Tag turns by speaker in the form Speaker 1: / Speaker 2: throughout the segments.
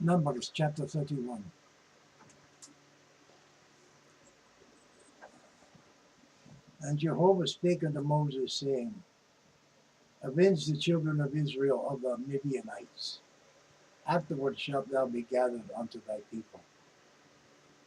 Speaker 1: Numbers chapter 31. And Jehovah spake unto Moses, saying, Avenge the children of Israel of the Midianites. Afterward shalt thou be gathered unto thy people.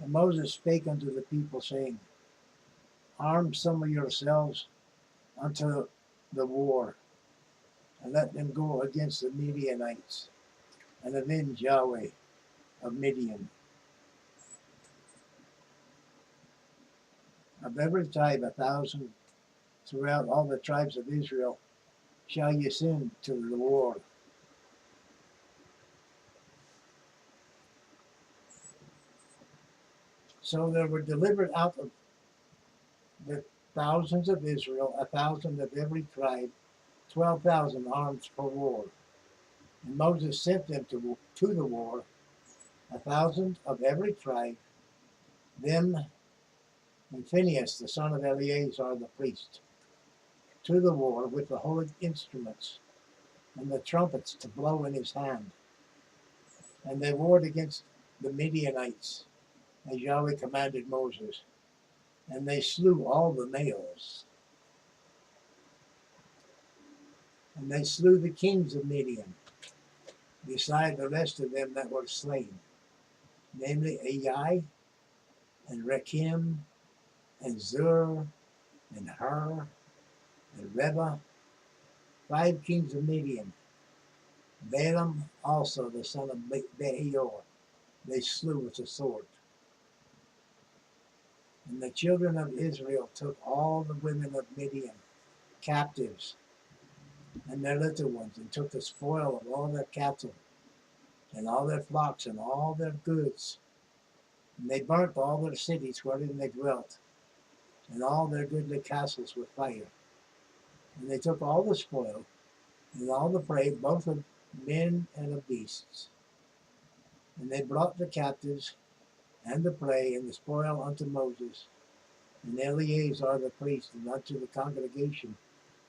Speaker 1: And Moses spake unto the people, saying, Arm some of yourselves unto the war, and let them go against the Midianites, and avenge Yahweh of Midian. Of every tribe 1,000 throughout all the tribes of Israel shall ye send to the war. So there were delivered out of the thousands of Israel 1,000 of every tribe, 12,000 armed for war. And Moses sent them to the war, 1,000 of every tribe, them and Phinehas the son of Eleazar the priest, to the war with the holy instruments and the trumpets to blow in his hand. And they warred against the Midianites, as Yahweh commanded Moses, and they slew all the males. And they slew the kings of Midian, beside the rest of them that were slain, namely Ai, and Rekem, and Zur, and Hur, and Reba, 5 kings of Midian. Balaam also, the son of Beor, they slew with the sword. And the children of Israel took all the women of Midian captives, and their little ones, and took the spoil of all their cattle, and all their flocks, and all their goods. And they burnt all their cities wherein they dwelt, and all their goodly castles with fire. And they took all the spoil, and all the prey, both of men and of beasts. And they brought the captives, and the prey, and the spoil unto Moses, and Eleazar the priest, and unto the congregation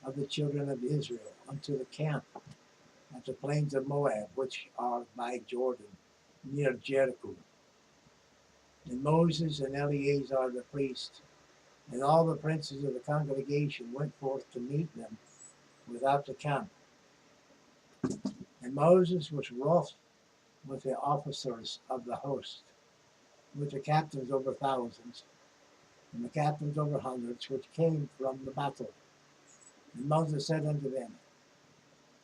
Speaker 1: of the children of Israel, unto the camp at the plains of Moab, which are by Jordan, near Jericho. And Moses and Eleazar the priest, and all the princes of the congregation went forth to meet them without the camp. And Moses was wroth with the officers of the host, with the captains over thousands, and the captains over hundreds, which came from the battle. And Moses said unto them,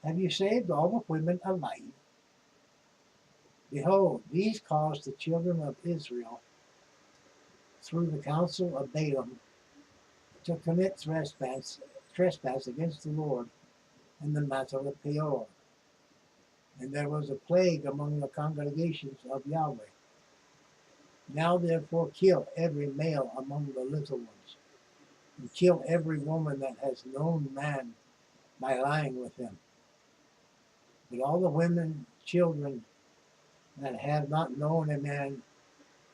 Speaker 1: Have you saved all the women alive? Behold, these caused the children of Israel, through the counsel of Balaam, to commit trespass against the Lord in the matter of Peor. And there was a plague among the congregations of Yahweh. Now therefore kill every male among the little ones, and kill every woman that has known man by lying with him. But all the women, children that have not known a man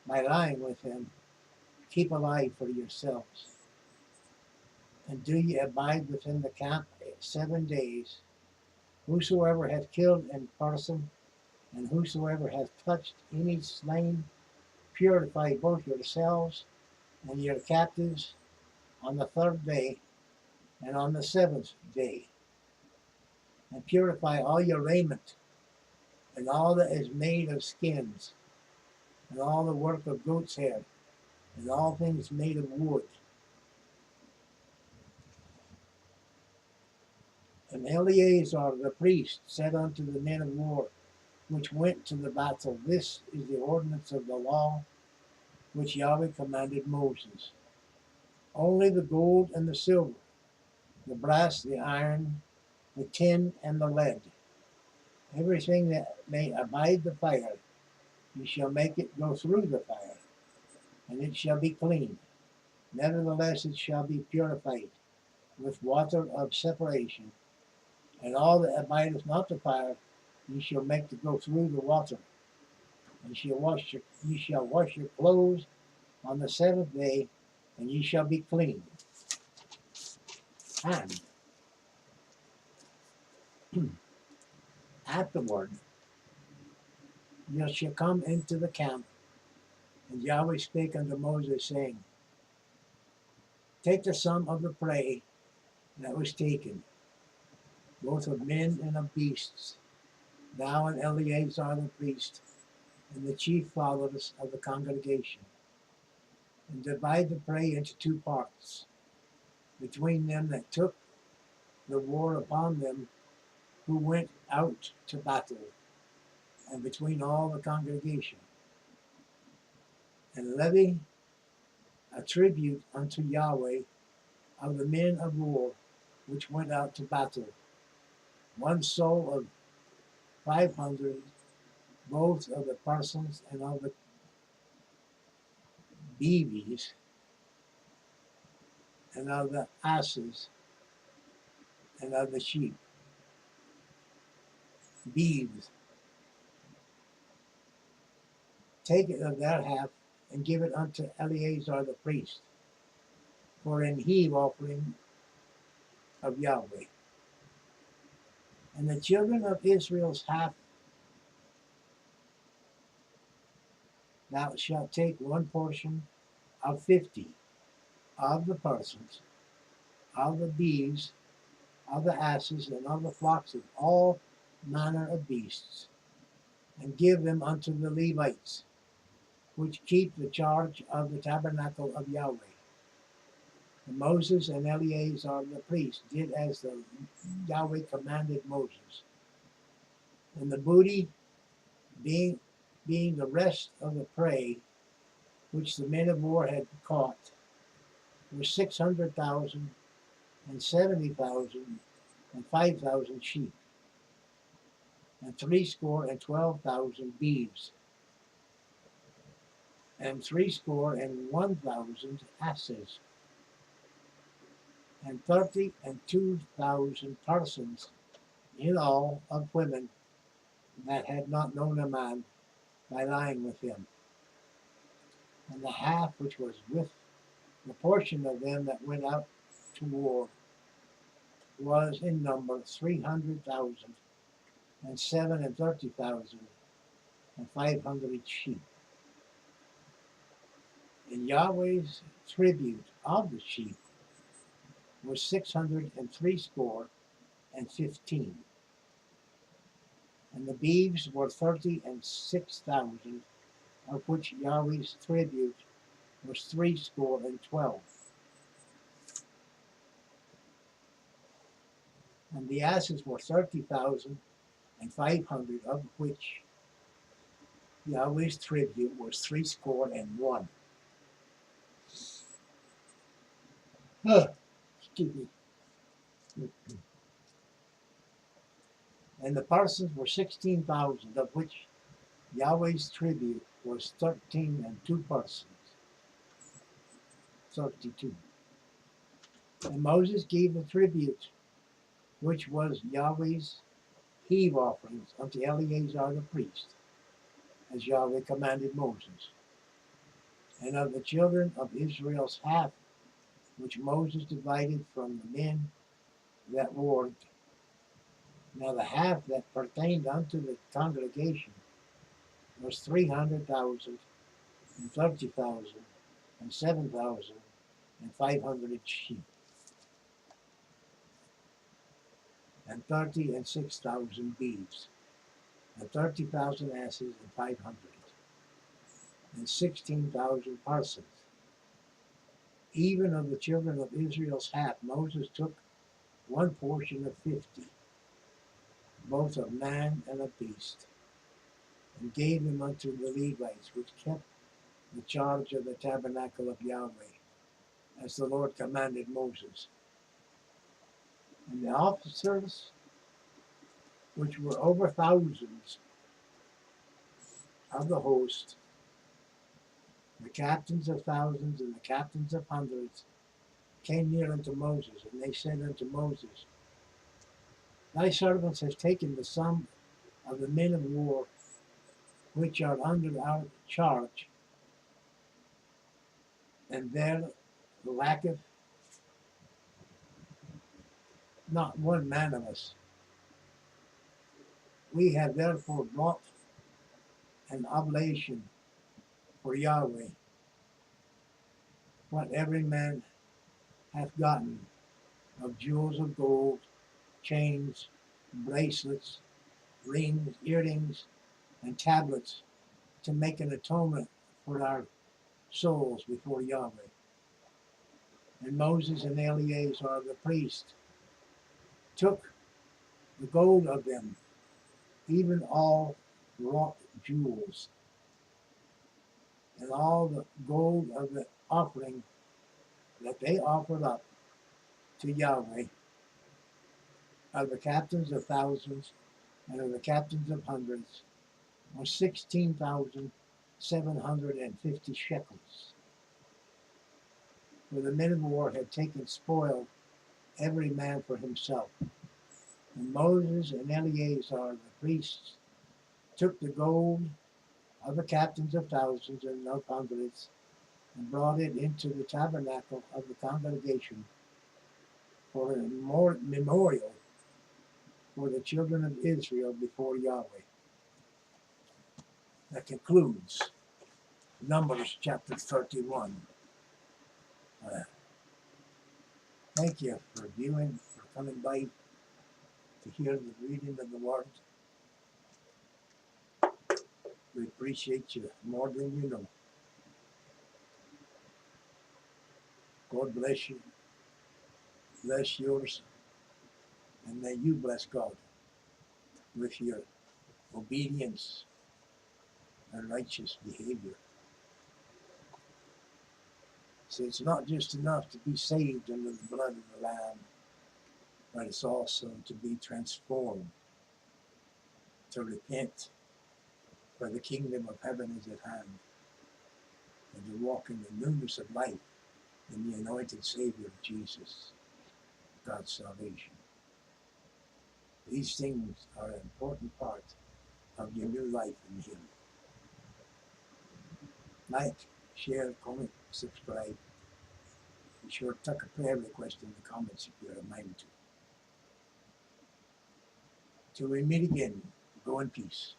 Speaker 1: by lying with him, keep alive for yourselves. And do ye abide within the camp 7 days. Whosoever hath killed in person, and whosoever hath touched any slain, purify both yourselves and your captives on the 3rd day and on the 7th day. And purify all your raiment, and all that is made of skins, and all the work of goat's hair, and all things made of wood. And Eleazar the priest said unto the men of war, which went to the battle, This is the ordinance of the law which Yahweh commanded Moses. Only the gold and the silver, the brass, the iron, the tin, and the lead, everything that may abide the fire, you shall make it go through the fire, and it shall be clean. Nevertheless it shall be purified with water of separation, and all that abideth not the fire, ye shall make to go through the water. And ye shall wash your clothes on the 7th day, and ye shall be clean. And afterward ye shall come into the camp. And Yahweh spake unto Moses, saying, Take the sum of the prey that was taken, both of men and of beasts, thou and Eleazar the priest, and the chief fathers of the congregation, and divide the prey into 2 parts, between them that took the war upon them who went out to battle, and between all the congregation. And levy a tribute unto Yahweh of the men of war which went out to battle, 1 soul of 500, both of the persons and of the beeves, and of the asses, and of the sheep. Beeves. Take it of their half, and give it unto Eleazar the priest, for an heave offering of Yahweh. And the children of Israel's half thou shalt take 1 portion of 50 of the persons, of the beeves, of the asses, and of the flocks, of all manner of beasts, and give them unto the Levites, which keep the charge of the tabernacle of Yahweh. And Moses and Eleazar the priest did as the Yahweh commanded Moses. And the booty, being the rest of the prey which the men of war had caught, was 600,000 and 70,000 and 5,000 sheep, and 312,000 beeves, and 301,000 asses, and 32,000 persons in all of women that had not known a man by lying with him. And the half which was with the portion of them that went out to war was in number 300,000 and 37,000 and 500 sheep. And Yahweh's tribute of the sheep was 660 and 15. And the beeves were 36,000, of which Yahweh's tribute was 312. And the asses were 30,500, of which Yahweh's tribute was 301. Excuse me. And the persons were 16,000, of which Yahweh's tribute was 13 and 2 persons, 32. And Moses gave the tribute, which was Yahweh's heave offerings, unto Eleazar the priest, as Yahweh commanded Moses. And of the children of Israel's half, which Moses divided from the men that warred, now the half that pertained unto the congregation was 300,000 and 30,000 and 7,000 and 500 sheep, and 36,000 beeves, and 30,000 asses, and 500, and 16,000 persons. Even of the children of Israel's half, Moses took 1 portion of 50, both of man and of beast, and gave them unto the Levites, which kept the charge of the tabernacle of Yahweh, as the Lord commanded Moses. And the officers, which were over thousands of the host, the captains of thousands and the captains of hundreds, came near unto Moses, and they said unto Moses, Thy servants have taken the sum of the men of war, which are under our charge, and there lacketh not one man of us. We have therefore brought an oblation for Yahweh, what every man hath gotten of jewels of gold, chains, bracelets, rings, earrings, and tablets, to make an atonement for our souls before Yahweh. And Moses and Eleazar the priest took the gold of them, even all wrought jewels, and all the gold of the offering that they offered up to Yahweh, of the captains of thousands and of the captains of hundreds, was 16,750 shekels. For the men of war had taken spoil, every man for himself. And Moses and Eleazar the priests took the gold of the captains of thousands and of hundreds, and brought it into the tabernacle of the congregation for a memorial for the children of Israel before Yahweh. That concludes Numbers chapter 31. Thank you for viewing, for coming by to hear the reading of the word. We appreciate you more than you know. God bless you, bless yours, and may you bless God with your obedience and righteous behavior. So it's not just enough to be saved under the blood of the Lamb, but it's also to be transformed, to repent, for the kingdom of heaven is at hand, and to walk in the newness of life in the anointed Savior of Jesus, God's salvation. These things are an important part of your new life in Him. Like, share, comment, subscribe. Be sure to tuck a prayer request in the comments if you're a mind to. Till we meet again, go in peace.